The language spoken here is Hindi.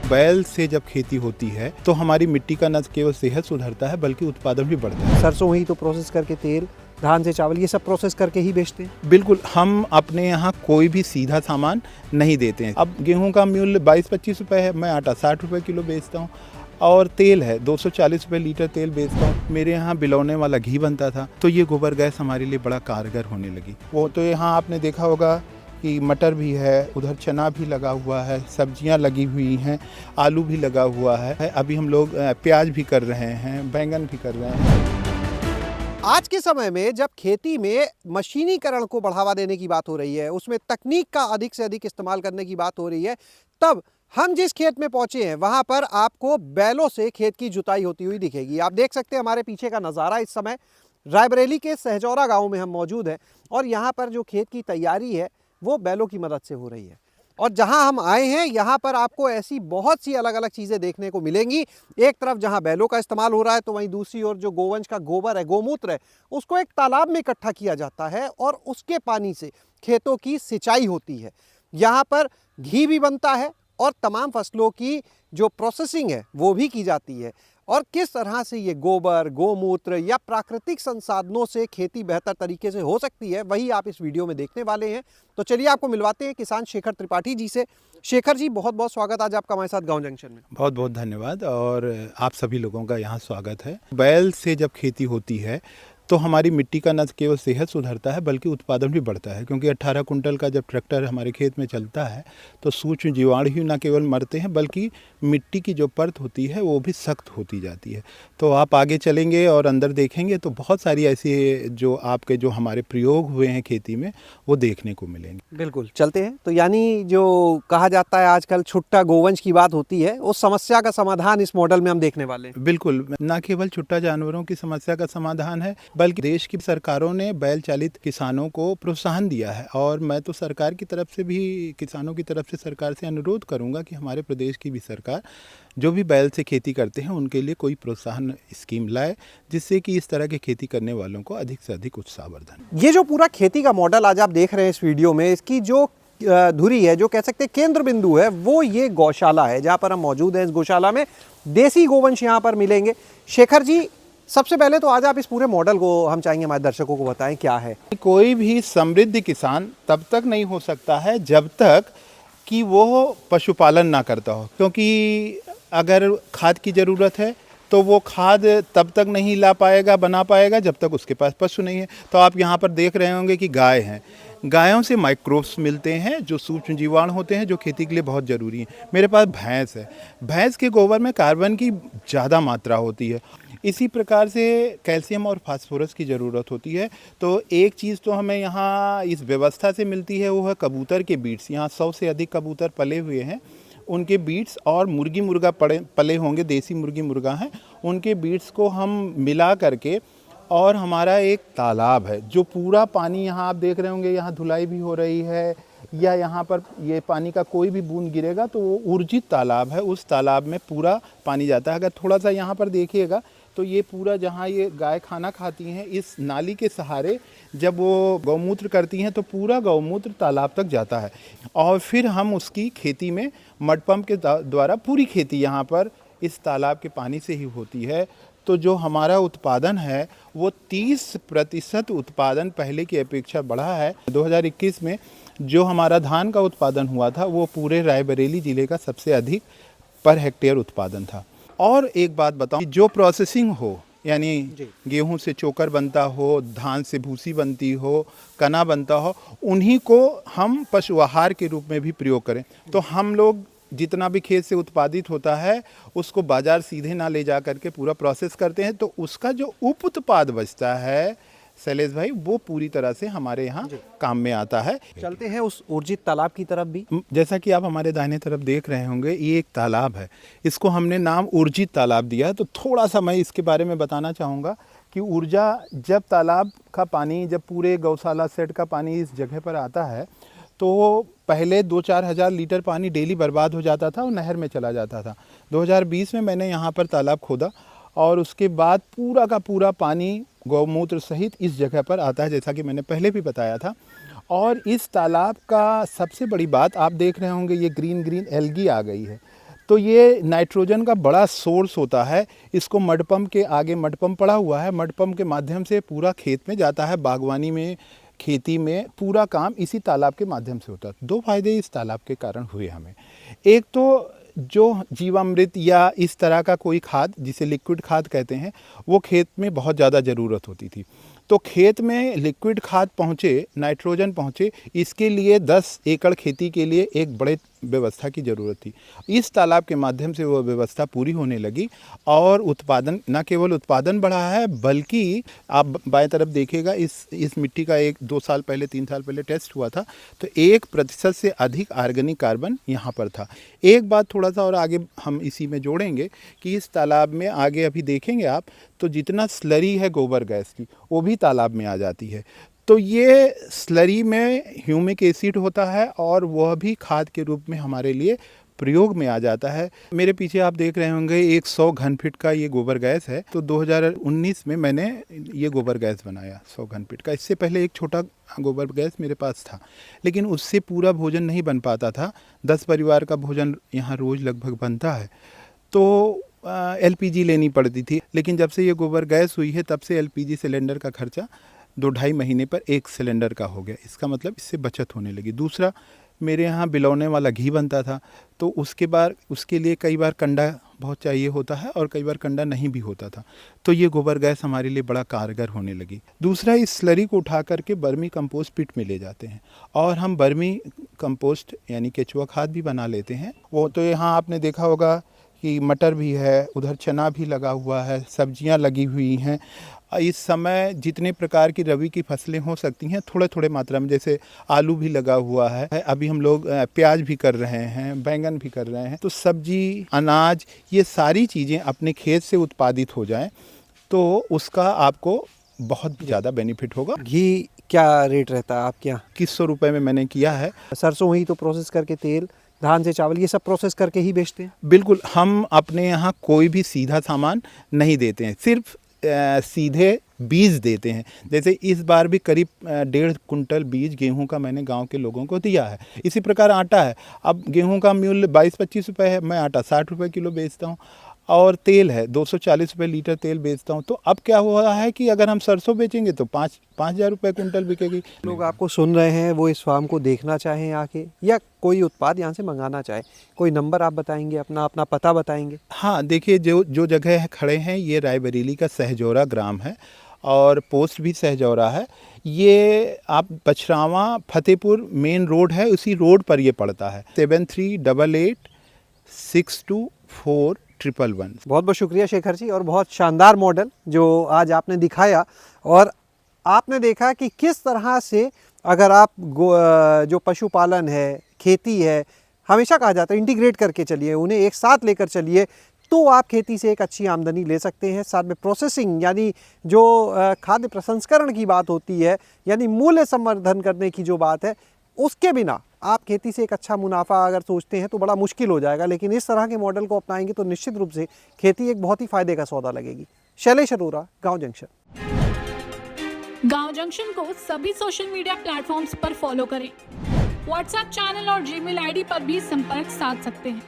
बैल से जब खेती होती है तो हमारी मिट्टी का न केवल सेहत सुधरता है बल्कि उत्पादन भी बढ़ता है। सरसों ही तो प्रोसेस करके तेल, धान से चावल, ये सब प्रोसेस करके ही बेचते हैं। बिल्कुल, हम अपने यहाँ कोई भी सीधा सामान नहीं देते हैं। अब गेहूं का मूल्य 22-25 रुपये है, मैं आटा 60 रुपये किलो बेचता हूँ और तेल है 240 रुपये लीटर तेल बेचता हूँ। मेरे यहाँ बिलौने वाला घी बनता था, तो ये गोबर गैस हमारे लिए बड़ा कारगर होने लगी। वो तो यहाँ आपने देखा होगा कि मटर भी है, उधर चना भी लगा हुआ है, सब्जियां लगी हुई हैं, आलू भी लगा हुआ है, अभी हम लोग प्याज भी कर रहे हैं, बैंगन भी कर रहे हैं। आज के समय में जब खेती में मशीनीकरण को बढ़ावा देने की बात हो रही है, उसमें तकनीक का अधिक से अधिक इस्तेमाल करने की बात हो रही है, तब हम जिस खेत में पहुंचे हैं वहां पर आपको बैलों से खेत की जुताई होती हुई दिखेगी। आप देख सकते हैं हमारे पीछे का नज़ारा। इस समय रायबरेली के सहजौरा गांव में हम मौजूद हैं और यहाँ पर जो खेत की तैयारी है वो बैलों की मदद से हो रही है। और जहां हम आए हैं यहाँ पर आपको ऐसी बहुत सी अलग अलग चीज़ें देखने को मिलेंगी। एक तरफ जहां बैलों का इस्तेमाल हो रहा है तो वहीं दूसरी ओर जो गोवंश का गोबर है, गोमूत्र है, उसको एक तालाब में इकट्ठा किया जाता है और उसके पानी से खेतों की सिंचाई होती है। यहाँ पर घी भी बनता है और तमाम फसलों की जो प्रोसेसिंग है वो भी की जाती है। और किस तरह से ये गोबर, गोमूत्र या प्राकृतिक संसाधनों से खेती बेहतर तरीके से हो सकती है, वही आप इस वीडियो में देखने वाले हैं। तो चलिए आपको मिलवाते हैं किसान शेखर त्रिपाठी जी से। शेखर जी, बहुत बहुत स्वागत आज आपका हमारे साथ गांव जंक्शन में। बहुत बहुत धन्यवाद और आप सभी लोगों का यहाँ स्वागत है। बैल से जब खेती होती है तो हमारी मिट्टी का न केवल सेहत सुधरता है बल्कि उत्पादन भी बढ़ता है, क्योंकि 18 कुंटल का जब ट्रैक्टर हमारे खेत में चलता है तो सूक्ष्म जीवाणु ही न केवल मरते हैं बल्कि मिट्टी की जो परत होती है वो भी सख्त होती जाती है। तो आप आगे चलेंगे और अंदर देखेंगे तो बहुत सारी ऐसी जो आपके जो हमारे प्रयोग हुए हैं खेती में वो देखने को मिलेंगे। बिल्कुल, चलते हैं। तो यानी जो कहा जाता है आजकल छुट्टा गोवंश की बात होती है, उस समस्या का समाधान इस मॉडल में हम देखने वाले हैं। बिल्कुल, न केवल छुट्टा जानवरों की समस्या का समाधान है बल्कि देश की सरकारों ने बैल चालित किसानों को प्रोत्साहन दिया है और मैं तो सरकार की तरफ से भी, किसानों की तरफ से सरकार से अनुरोध करूंगा कि हमारे प्रदेश की भी सरकार जो भी बैल से खेती करते हैं उनके लिए कोई प्रोत्साहन स्कीम लाए, जिससे कि इस तरह की खेती करने वालों को अधिक से अधिक उत्साहवर्धन। ये जो पूरा खेती का मॉडल आज आप देख रहे हैं इस वीडियो में, इसकी जो धुरी है, जो कह सकते हैं केंद्र बिंदु है, वो ये गौशाला है जहाँ पर हम मौजूद हैं। इस गौशाला में देसी गोवंश यहाँ पर मिलेंगे। शेखर जी, सबसे पहले तो आज आप इस पूरे मॉडल को हम चाहेंगे हमारे दर्शकों को बताएं क्या है। कोई भी समृद्ध किसान तब तक नहीं हो सकता है जब तक कि वो पशुपालन ना करता हो, क्योंकि अगर खाद की ज़रूरत है तो वो खाद तब तक नहीं ला पाएगा, बना पाएगा जब तक उसके पास पशु नहीं है। तो आप यहाँ पर देख रहे होंगे कि गाय हैं, गायों से माइक्रोब्स मिलते हैं जो सूक्ष्म जीवाणु होते हैं जो खेती के लिए बहुत ज़रूरी हैं। मेरे पास भैंस है, भैंस के गोबर में कार्बन की ज़्यादा मात्रा होती है। इसी प्रकार से कैल्शियम और फास्फोरस की ज़रूरत होती है। तो एक चीज़ तो हमें यहाँ इस व्यवस्था से मिलती है, वो है कबूतर के बीट्स। यहाँ 100 से अधिक कबूतर पले हुए हैं, उनके बीट्स और मुर्गी मुर्गा पले होंगे, देसी मुर्गी मुर्गा हैं, उनके बीट्स को हम मिला करके, और हमारा एक तालाब है जो पूरा पानी, यहाँ आप देख रहे होंगे यहाँ धुलाई भी हो रही है, या यहाँ पर ये पानी का कोई भी बूंद गिरेगा तो वो ऊर्जित तालाब है, उस तालाब में पूरा पानी जाता है। अगर थोड़ा सा यहाँ पर देखिएगा तो ये पूरा जहाँ ये गाय खाना खाती हैं, इस नाली के सहारे जब वो गौमूत्र करती हैं तो पूरा गौमूत्र तालाब तक जाता है और फिर हम उसकी खेती में मड पंप के द्वारा पूरी खेती यहाँ पर इस तालाब के पानी से ही होती है। तो जो हमारा उत्पादन है वो 30% उत्पादन पहले की अपेक्षा बढ़ा है। 2021 में जो हमारा धान का उत्पादन हुआ था वो पूरे रायबरेली ज़िले का सबसे अधिक पर हेक्टेयर उत्पादन था। और एक बात बताऊं, जो प्रोसेसिंग हो, यानी गेहूं से चोकर बनता हो, धान से भूसी बनती हो, कना बनता हो, उन्हीं को हम पशु आहार के रूप में भी प्रयोग करें। तो हम लोग जितना भी खेत से उत्पादित होता है उसको बाजार सीधे ना ले जा करके पूरा प्रोसेस करते हैं, तो उसका जो उप उत्पाद बचता है शैलेश भाई, वो पूरी तरह से हमारे यहाँ काम में आता है। चलते हैं उस ऊर्जित तालाब की तरफ भी। जैसा कि आप हमारे दाहिने तरफ देख रहे होंगे, ये एक तालाब है, इसको हमने नाम ऊर्जित तालाब दिया है। तो थोड़ा सा मैं इसके बारे में बताना चाहूँगा कि ऊर्जा, जब तालाब का पानी, जब पूरे गौशाला सेट का पानी इस जगह पर आता है तो पहले 2-4 हज़ार लीटर पानी डेली बर्बाद हो जाता था और नहर में चला जाता था। 2020 में मैंने यहाँ पर तालाब खोदा और उसके बाद पूरा का पूरा पानी गौमूत्र सहित इस जगह पर आता है, जैसा कि मैंने पहले भी बताया था। और इस तालाब का सबसे बड़ी बात, आप देख रहे होंगे ये ग्रीन ग्रीन एल्गी आ गई है। तो ये नाइट्रोजन का बड़ा सोर्स होता है। इसको मड पंप के आगे मड पंप पड़ा हुआ है, मड पंप के माध्यम से पूरा खेत में जाता है। बागवानी में, खेती में पूरा काम इसी तालाब के माध्यम से होता है। 2 फायदे इस तालाब के कारण हुए हमें। एक तो जो जीवामृत या इस तरह का कोई खाद, जिसे लिक्विड खाद कहते हैं, वो खेत में बहुत ज़्यादा ज़रूरत होती थी। तो खेत में लिक्विड खाद पहुँचे, नाइट्रोजन पहुँचे, इसके लिए 10 एकड़ खेती के लिए एक बड़े व्यवस्था की ज़रूरत थी। इस तालाब के माध्यम से वो व्यवस्था पूरी होने लगी और उत्पादन, न केवल उत्पादन बढ़ा है, बल्कि आप बाएं तरफ देखिएगा, इस मिट्टी का 2 साल पहले 3 साल पहले टेस्ट हुआ था, तो 1% से अधिक ऑर्गेनिक कार्बन यहाँ पर था। एक बात थोड़ा सा और आगे हम इसी में जोड़ेंगे कि इस तालाब में आगे अभी देखेंगे आप, तो जितना स्लरी है गोबर गैस की, वो भी तालाब में आ जाती है। तो ये स्लरी में ह्यूमिक एसिड होता है और वह भी खाद के रूप में हमारे लिए प्रयोग में आ जाता है। मेरे पीछे आप देख रहे होंगे 100 घन फीट का ये गोबर गैस है। तो 2019 में मैंने ये गोबर गैस बनाया 100 घन फीट का। इससे पहले एक छोटा गोबर गैस मेरे पास था, लेकिन उससे पूरा भोजन नहीं बन पाता था। 10 परिवार का भोजन यहाँ रोज़ लगभग बनता है, तो LPG लेनी पड़ती थी। लेकिन जब से ये गोबर गैस हुई है, तब से LPG सिलेंडर का खर्चा 2-2.5 महीने पर एक सिलेंडर का हो गया। इसका मतलब इससे बचत होने लगी। दूसरा, मेरे यहाँ बिलौने वाला घी बनता था, तो उसके लिए कई बार कंडा बहुत चाहिए होता है और कई बार कंडा नहीं भी होता था। तो ये गोबर गैस हमारे लिए बड़ा कारगर होने लगी। दूसरा, इस स्लरी को उठा करके बर्मी कंपोस्ट पिट में ले जाते हैं और हम बर्मी कंपोस्ट यानी केचुआ खाद भी बना लेते हैं। वो तो यहाँ आपने देखा होगा कि मटर भी है, उधर चना भी लगा हुआ है, सब्जियां लगी हुई हैं। इस समय जितने प्रकार की रबी की फसलें हो सकती हैं, थोड़े थोड़े मात्रा में, जैसे आलू भी लगा हुआ है, अभी हम लोग प्याज भी कर रहे हैं, बैंगन भी कर रहे हैं। तो सब्जी, अनाज, ये सारी चीज़ें अपने खेत से उत्पादित हो जाएं तो उसका आपको बहुत ज़्यादा बेनिफिट होगा। घी क्या रेट रहता है आपके यहाँ? 2100 रुपये में मैंने किया है। सरसों हुई तो प्रोसेस करके तेल, धान से चावल, ये सब प्रोसेस करके ही बेचते हैं? बिल्कुल, हम अपने यहाँ कोई भी सीधा सामान नहीं देते हैं, सिर्फ सीधे बीज देते हैं। जैसे इस बार भी करीब 1.5 कुंटल बीज गेहूं का मैंने गांव के लोगों को दिया है। इसी प्रकार आटा है, अब गेहूं का मूल्य 22-25 रुपये है, मैं आटा 60 रुपये किलो बेचता हूं। और तेल है 240 रुपये लीटर तेल बेचता हूं। तो अब क्या हो रहा है कि अगर हम सरसों बेचेंगे तो 5,000 रुपये कुंटल बिकेगी। लोग आपको सुन रहे हैं, वो इस फार्म को देखना चाहें आके, या कोई उत्पाद यहाँ से मंगाना चाहे, कोई नंबर आप बताएंगे, अपना पता बताएंगे? हाँ, देखिए, जो जगह खड़े हैं, ये रायबरेली का सहजौरा ग्राम है और पोस्ट भी सहजौरा है। ये आप पछरावा फतेहपुर मेन रोड है, उसी रोड पर ये पड़ता है। 7388624111। बहुत बहुत शुक्रिया शेखर जी, और बहुत शानदार मॉडल जो आज आपने दिखाया। और आपने देखा कि किस तरह से अगर आप जो पशुपालन है, खेती है, हमेशा कहा जाता है इंटीग्रेट करके चलिए, उन्हें एक साथ लेकर चलिए, तो आप खेती से एक अच्छी आमदनी ले सकते हैं। साथ में प्रोसेसिंग यानी जो खाद्य प्रसंस्करण की बात होती है, यानी मूल्य संवर्धन करने की जो बात है, उसके बिना आप खेती से एक अच्छा मुनाफा अगर सोचते हैं तो बड़ा मुश्किल हो जाएगा। लेकिन इस तरह के मॉडल को अपनाएंगे तो निश्चित रूप से खेती एक बहुत ही फायदे का सौदा लगेगी। शैलेश अरोरा, गाँव जंक्शन। गाँव जंक्शन को सभी सोशल मीडिया प्लेटफॉर्म्स पर फॉलो करें। व्हाट्सएप चैनल और जीमेल आईडी पर भी संपर्क साध सकते हैं।